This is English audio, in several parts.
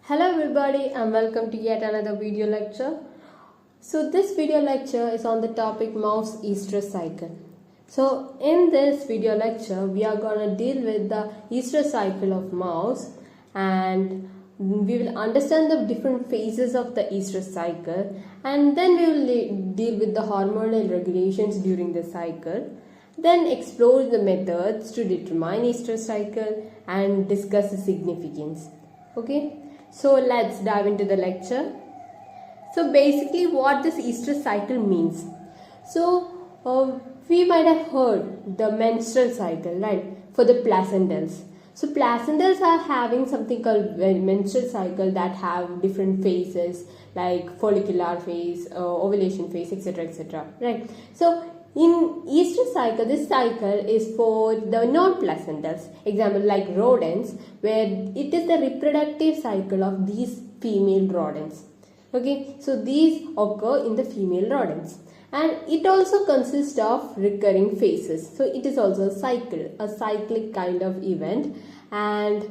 Hello everybody and welcome to yet another video lecture. So this video lecture is on the topic mouse estrus cycle. So in this video lecture we are going to deal with the estrus cycle of mouse, and we will understand the different phases of the estrus cycle, and then we will deal with the hormonal regulations during the cycle. Then explore the methods to determine estrus cycle and discuss the significance. Okay, so let's dive into the lecture. So basically what this estrus cycle means. So we might have heard the menstrual cycle, right, for the placentals. So placentals are having something called menstrual cycle that have different phases like follicular phase, ovulation phase, etc, etc, right. So in estrus cycle, this cycle is for the non-placentals, example like rodents, where it is the reproductive cycle of these female rodents. Okay, so these occur in the female rodents, and it also consists of recurring phases. So it is also a cycle, a cyclic kind of event, and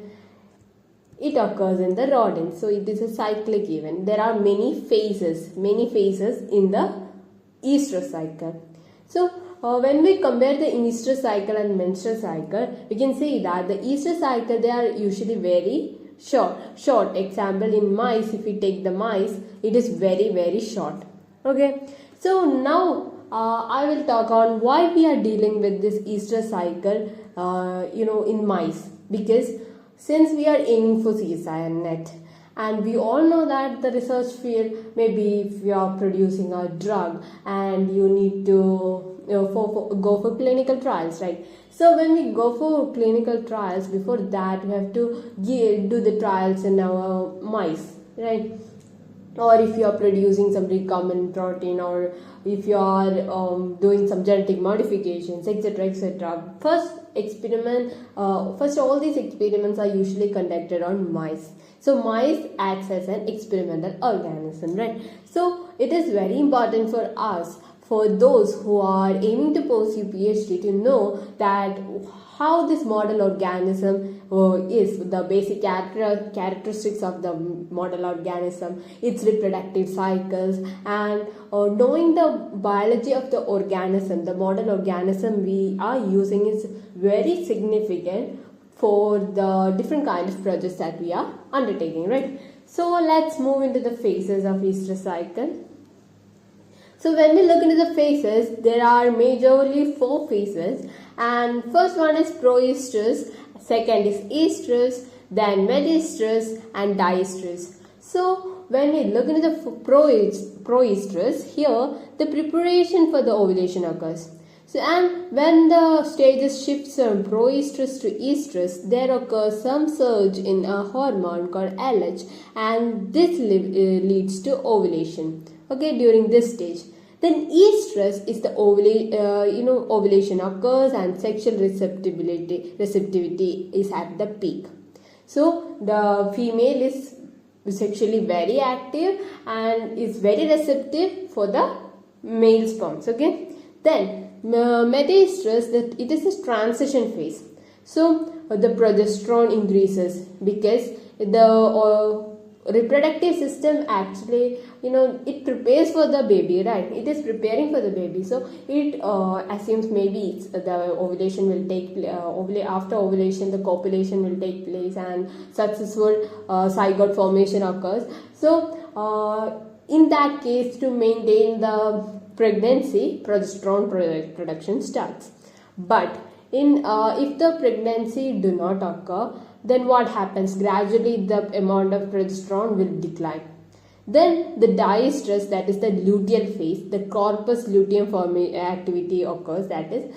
it occurs in the rodents. So it is a cyclic event. There are many phases in the estrus cycle. So when we compare the estrus cycle and menstrual cycle, we can see that the estrus cycle, they are usually very short. Example, in mice, if we take the mice, it is very short. Okay, so now I will talk on why we are dealing with this estrus cycle in mice, because since we are aiming for CSI and NET, and we all know that the research field, maybe if you are producing a drug and you need to go for clinical trials, right? So when we go for clinical trials, before that we have to do the trials in our mice, right? Or if you are producing some recombinant protein, or if you are doing some genetic modifications, etc, etc. First all these experiments are usually conducted on mice. So mice acts as an experimental organism, right? So it is very important for us, for those who are aiming to pursue PhD, to know that how this model organism is, the basic characteristics of the model organism, its reproductive cycles, and knowing the biology of the organism, the model organism we are using, is very significant for the different kind of projects that we are undertaking, right? So let's move into the phases of estrus cycle. So when we look into the phases, there are majorly 4 phases, and first one is proestrus, second is estrus, then medestrus and diestrus. So when we look into the proestrus, here the preparation for the ovulation occurs. So, and when the stages shifts from proestrus to estrus, there occurs some surge in a hormone called LH, and this leads to ovulation. Okay, during this stage. Then estrus is the ovulation occurs and sexual receptivity is at the peak. So the female is sexually very active and is very receptive for the male sperms. Okay, then medestrus, that it is a transition phase. So the progesterone increases because the reproductive system actually, it prepares for the baby, right? It is preparing for the baby. So it assumes maybe the ovulation will take after ovulation the copulation will take place and successful zygote formation occurs. So in that case, to maintain the pregnancy, progesterone production starts. But if the pregnancy do not occur, then what happens? Gradually the amount of progesterone will decline. Then the diestrus, that is the luteal phase, the corpus luteum activity occurs. That is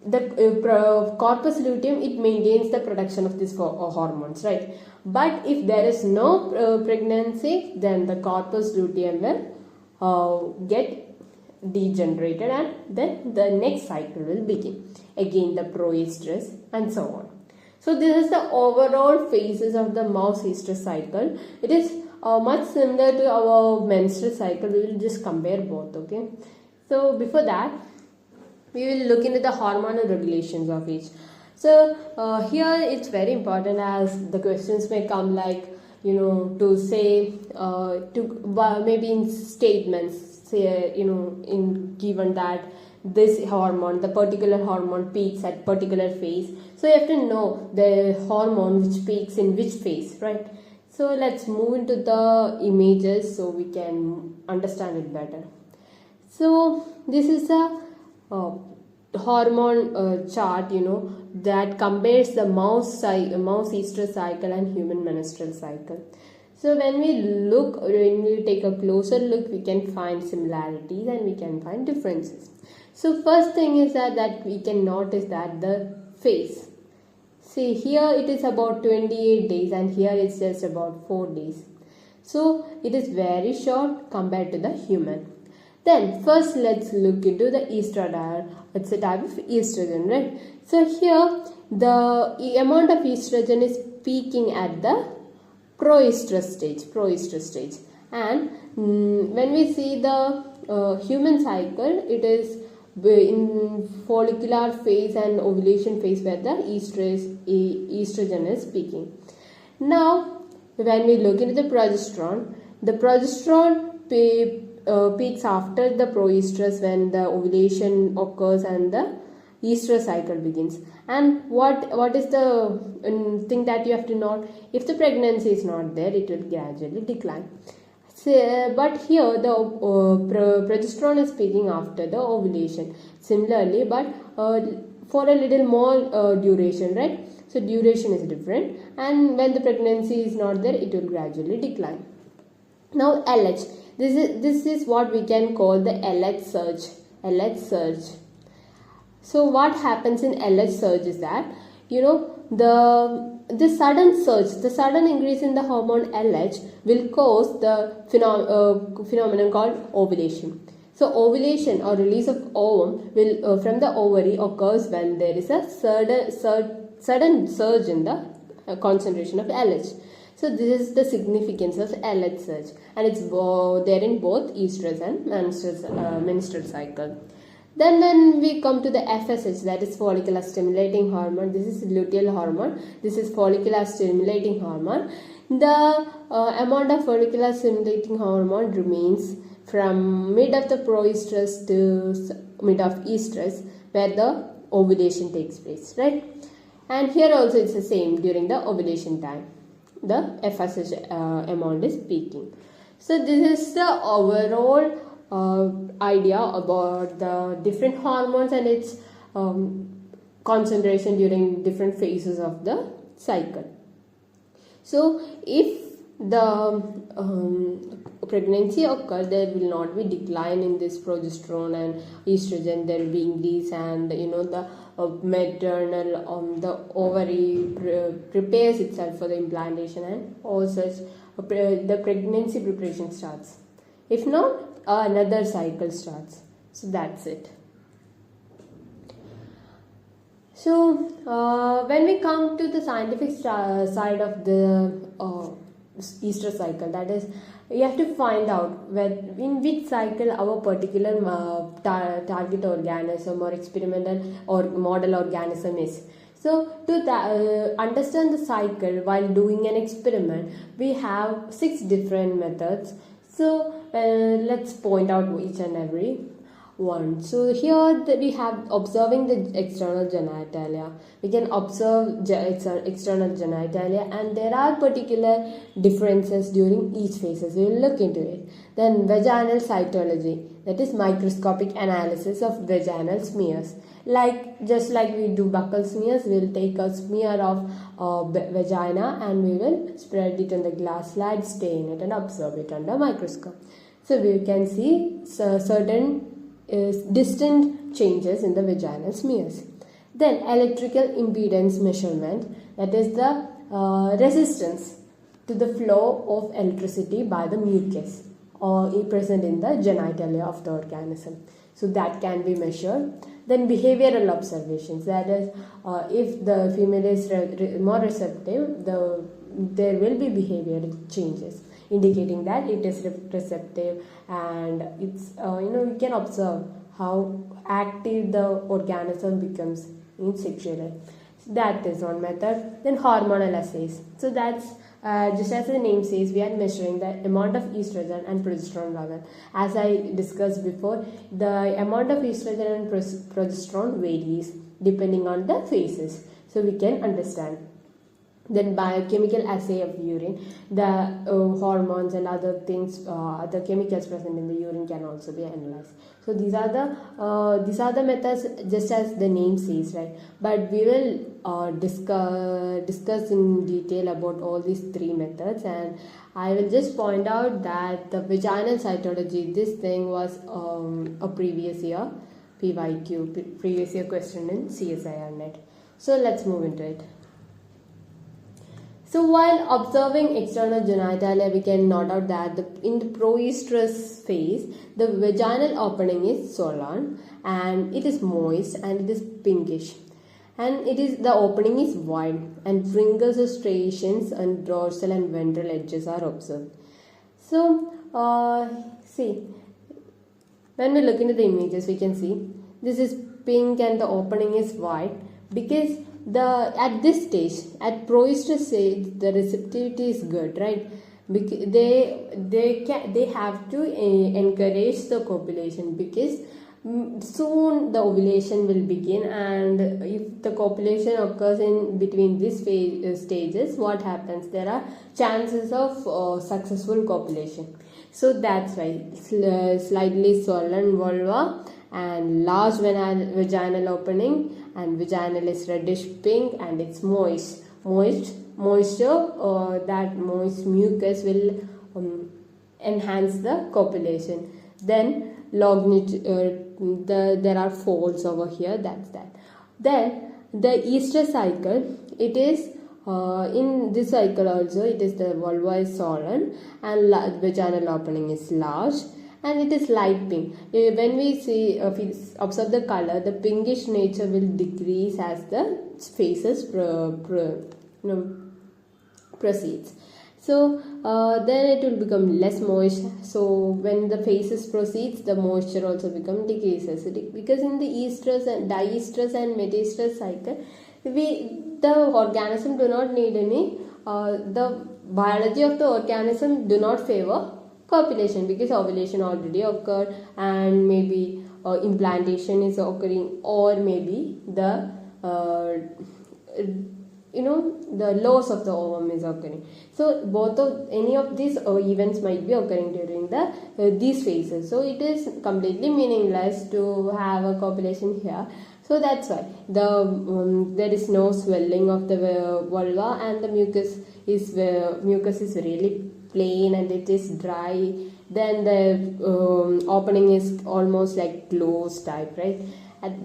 the corpus luteum, it maintains the production of these hormones, right? But if there is no pregnancy, then the corpus luteum will get degenerated, and then the next cycle will begin. Again the proestrus and so on. So this is the overall phases of the mouse estrus cycle. It is much similar to our menstrual cycle. We will just compare both. Okay. So before that, we will look into the hormonal regulations of each. So here it's very important, as the questions may come like, to say maybe in statements, say in given that this hormone, the particular hormone peaks at particular phase. So you have to know the hormone which peaks in which phase, right? So let's move into the images so we can understand it better. So this is a hormone chart, that compares the mouse estrus cycle and human menstrual cycle. So when we take a closer look, we can find similarities and we can find differences. So first thing is that we can notice that the phase. See, here it is about 28 days and here it's just about 4 days. So it is very short compared to the human. Then first let's look into the estradiol. It's a type of estrogen, right? So here the amount of estrogen is peaking at the proestrus stage. And when we see the human cycle, it is in follicular phase and ovulation phase where the estrogen is peaking. Now when we look into the progesterone peaks after the proestrus when the ovulation occurs and the estrus cycle begins. And what is the thing that you have to note? If the pregnancy is not there, it will gradually decline. But here the progesterone is peaking after the ovulation. Similarly, but for a little more duration, right? So duration is different, and when the pregnancy is not there, it will gradually decline. Now LH, this is what we can call the LH surge. So what happens in LH surge is that the sudden increase in the hormone LH will cause the phenomenon called ovulation. So ovulation or release of ovum will from the ovary occurs when there is a sudden surge in the concentration of LH. So this is the significance of LH surge, and it's there in both estrus and menstrual cycle. Then when we come to the FSH, that is follicular stimulating hormone, this is luteal hormone, this is follicular stimulating hormone. The amount of follicular stimulating hormone remains from mid of the proestrus to mid of estrus where the ovulation takes place, right? And here also it's the same during the ovulation time. The FSH amount is peaking. So this is the overall idea about the different hormones and its concentration during different phases of the cycle. So if the pregnancy occurs, there will not be decline in this progesterone and estrogen. There will be increase, and the maternal the ovary prepares itself for the implantation, and also the pregnancy preparation starts. If not, another cycle starts. So that's it. So when we come to the scientific side of the estrus cycle, that is, you have to find out in which cycle our particular target organism or experimental or model organism is. So to understand the cycle while doing an experiment, we have 6 different methods. So let's point out each and every one. So here we have observing the external genitalia. We can observe external genitalia, and there are particular differences during each phases. We will look into it. Then vaginal cytology, that is microscopic analysis of vaginal smears. Just like we do buccal smears, we will take a smear of vagina and we will spread it on the glass slide, stain it and observe it under microscope. So we can see certain distant changes in the vaginal smears. Then electrical impedance measurement, that is the resistance to the flow of electricity by the mucus or present in the genitalia of the organism. So that can be measured. Then behavioral observations, that is if the female is more receptive, there will be behavioral changes indicating that it is receptive, and it's we can observe how active the organism becomes in sexual life. That is one method. Then hormonal assays, so that's Just as the name says, we are measuring the amount of estrogen and progesterone level. As I discussed before, the amount of estrogen and progesterone varies depending on the phases. So we can understand. Then biochemical assay of urine, the hormones and other things, other chemicals present in the urine can also be analyzed. So these are the methods, just as the name says, right? But we will discuss in detail about all these three methods, and I will just point out that the vaginal cytology, this thing was a previous year PYQ, previous year question in CSIR net. So let's move into it. So while observing external genitalia, we can note out that in the proestrus phase, the vaginal opening is swollen and it is moist and it is pinkish. And the opening is wide and wrinkles or striations on dorsal and ventral edges are observed. So see, when we look into the images, we can see this is pink and the opening is wide, because at this stage, at proestrus stage, the receptivity is good, right? Because they have to encourage the copulation, because soon the ovulation will begin, and if the copulation occurs in between these stages, what happens? There are chances of successful copulation. So that's why slightly swollen vulva and large vaginal opening, and vaginal is reddish pink and it's moist. That moist mucus will enhance the copulation. Then there are folds over here, that's that. Then the estrus cycle, it is in this cycle also, it is the vulva is swollen and vaginal opening is large and it is light pink. When we see, observe the color, the pinkish nature will decrease as the phases proceeds. So then it will become less moist. So when the phases proceeds, the moisture also decreases, because in the estrus and diestrus and metastrus cycle, the organism do not need any, the biology of the organism do not favor copulation, because ovulation already occurred and maybe implantation is occurring, or maybe the the loss of the ovum is occurring. So any of these events might be occurring during these phases. So it is completely meaningless to have a copulation here. So that's why there is no swelling of the vulva, and the mucus is really plain and it is dry. Then the opening is almost like closed type, right?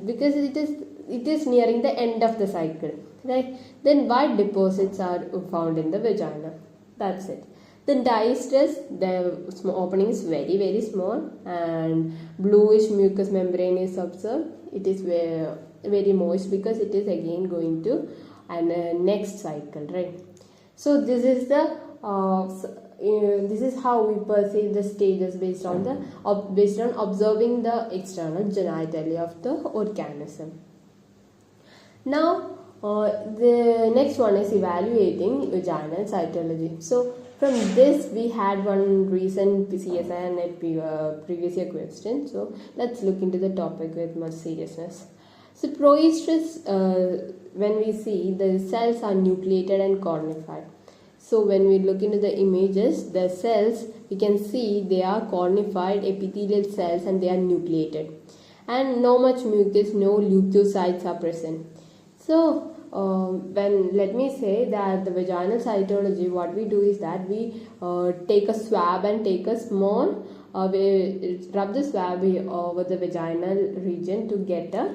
Because it is nearing the end of the cycle, right? Then white deposits are found in the vagina. That's it. Then diestrus, the opening is very, very small and bluish mucous membrane is observed. It is very moist, because it is again going to next cycle, right? So this is this is how we perceive the stages based on observing the external genitalia of the organism. Now the next one is evaluating vaginal cytology. So from this we had one recent CSI and previous year question. So let's look into the topic with much seriousness. So proestrus, when we see, the cells are nucleated and cornified. So when we look into the images, the cells, we can see they are cornified epithelial cells and they are nucleated. And no much mucus, no leukocytes are present. So let me say that the vaginal cytology, what we do is that we take a swab and take a small, we rub the swab over the vaginal region to get that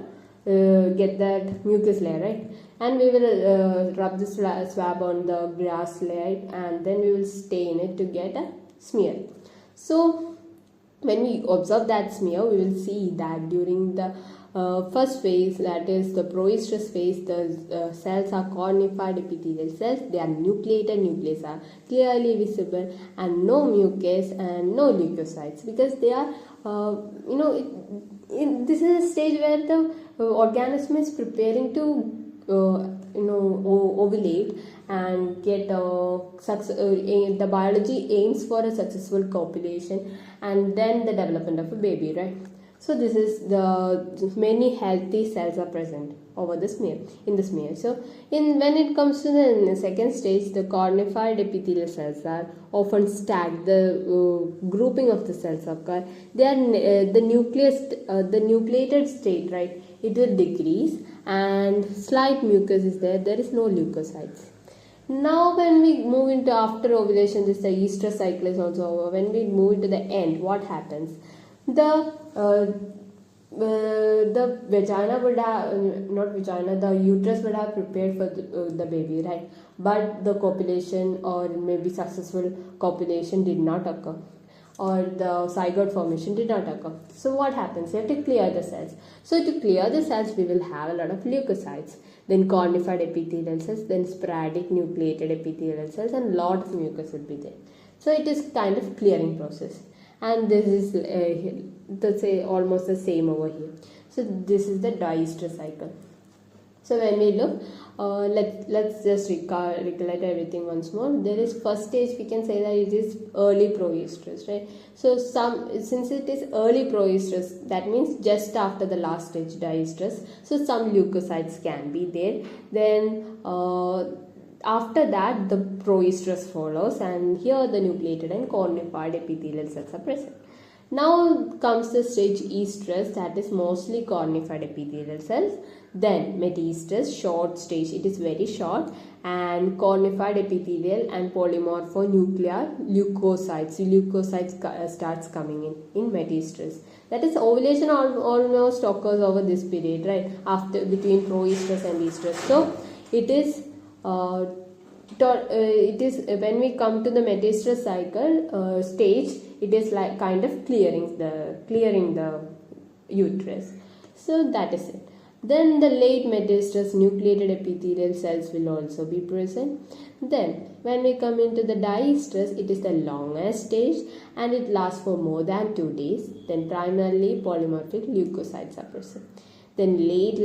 mucus layer, right? And we will rub the swab on the glass slide, and then we will stain it to get a smear. So when we observe that smear, we will see that during the first phase, that is the proestrus phase, the cells are cornified epithelial cells. They are nucleated, nucleus are clearly visible, and no mucus and no leukocytes, because they are this is a stage where the organism is preparing to ovulate and get the biology aims for a successful copulation and then the development of a baby, right? So this is the many healthy cells are present over the smear in the smear. So when it comes to the second stage, the cornified epithelial cells are often stacked. The grouping of the cells occur. They are the nucleated state, right? It will decrease and slight mucus is there. There is no leukocytes. Now when we move into after ovulation, this the estrous cycle is also over. When we move into the end, what happens? The vagina would have the uterus would have prepared for the baby, right? But the copulation or maybe successful copulation did not occur, or the zygote formation did not occur. So what happens? We have to clear the cells. So to clear the cells, we will have a lot of leukocytes, then cornified epithelial cells, then sporadic nucleated epithelial cells, and lot of mucus will be there. So it is kind of clearing process. And this is let's say almost the same over here. So this is the diestrous cycle. So when we look, let's just recollect everything once more. There is first stage, we can say that it is early proestrus, right? So since it is early proestrus, that means just after the last stage diestrus. So some leukocytes can be there. Then after that, the proestrus follows, and here the nucleated and cornified epithelial cells are present. Now comes the stage estrus, that is mostly cornified epithelial cells. Then metaestrus, short stage, it is very short, and cornified epithelial and polymorphonuclear leukocytes. Leukocytes starts coming in metaestrus. That is ovulation almost occurs over this period, right? After between proestrus and estrus. So it is when we come to the metaestrus cycle stage, it is like kind of clearing the uterus. So that is it. Then the late metaestrus nucleated epithelial cells will also be present. Then when we come into the diestrus, it is the longest stage and it lasts for more than 2 days. Then primarily polymorphic leukocytes are present. Then late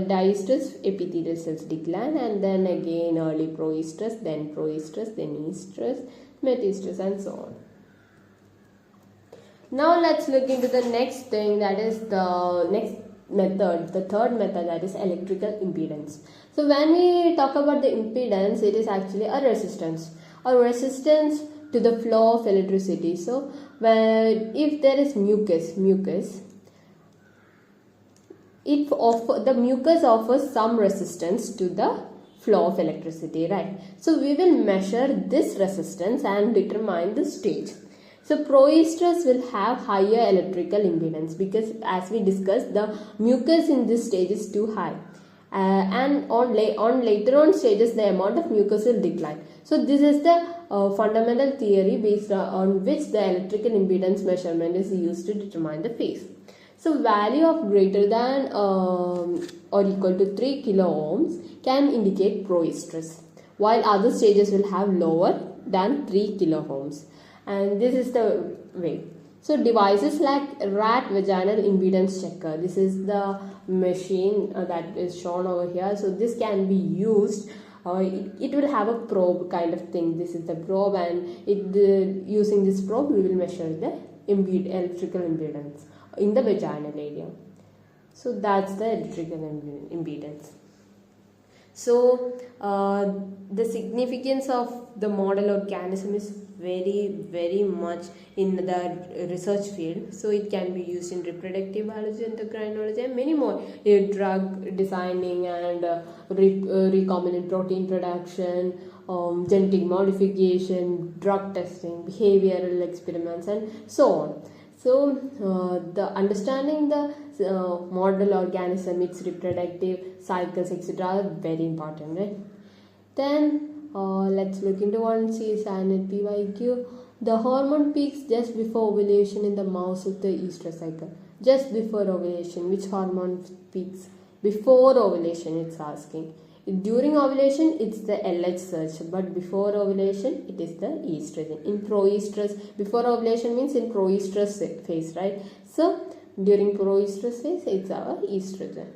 diestrus epithelial cells decline, and then again early proestrus, then proestrus, then estrus, metaestrus, and so on. Now let's look into the next thing, that is the next method, the third method, that is electrical impedance. So when we talk about the impedance, it is actually a resistance to the flow of electricity. So if there is mucus, the mucus offers some resistance to the flow of electricity, right? So we will measure this resistance and determine the stage. So proestrus will have higher electrical impedance because, as we discussed, the mucus in this stage is too high, and on later on stages the amount of mucus will decline. So this is the fundamental theory based on which the electrical impedance measurement is used to determine the phase. So value of greater than or equal to 3 kilo ohms can indicate proestrus, while other stages will have lower than 3 kilo ohms. And this is the way. So devices like rat vaginal impedance checker, this is the machine that is shown over here. So this can be used. It will have a probe kind of thing. This is the probe, and using this probe we will measure the electrical impedance in the vaginal area. So that's the electrical impedance. So the significance of the model organism is very much in the research field. So it can be used in reproductive biology, endocrinology, and many more, drug designing and recombinant protein production, genetic modification, drug testing, behavioral experiments, and so on. So the understanding the model organism, its reproductive cycles, etc. are very important, right? Then let's look into one CSANET PYQ. The hormone peaks just before ovulation in the mouse of the estrous cycle. Just before ovulation, which hormone peaks? Before ovulation, it's asking. During ovulation, it's the LH surge, but before ovulation, it is the estrogen. In proestrus, before ovulation means in proestrus phase, right? So during proestrus phase, it's our estrogen.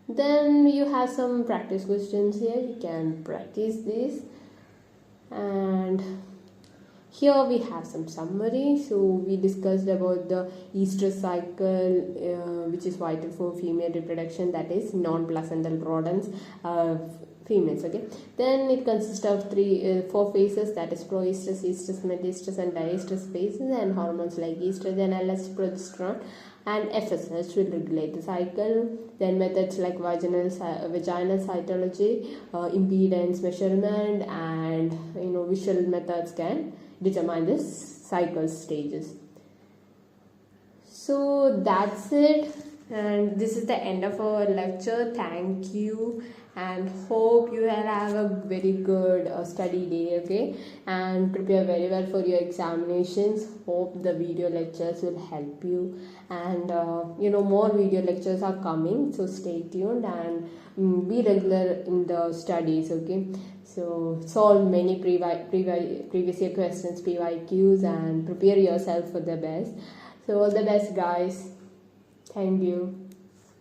Then you have some practice questions here. You can practice this. And here we have some summary. So we discussed about the estrus cycle, which is vital for female reproduction, that is non-placental rodents, females. Okay, then it consists of four phases, that is proestrus, estrus, metaestrus and diestrus phases, and hormones like estrogen, LH, progesterone and FSH will regulate the cycle. Then methods like vaginal cytology, impedance measurement, and visual methods can determine the cycle stages. So that's it, and this is the end of our lecture. Thank you, and hope you will have a very good study day. Okay, and prepare very well for your examinations. Hope the video lectures will help you, and more video lectures are coming, so stay tuned and be regular in the studies. Okay, so solve many previous year questions, PYQs, and prepare yourself for the best. So all the best, guys. Thank you.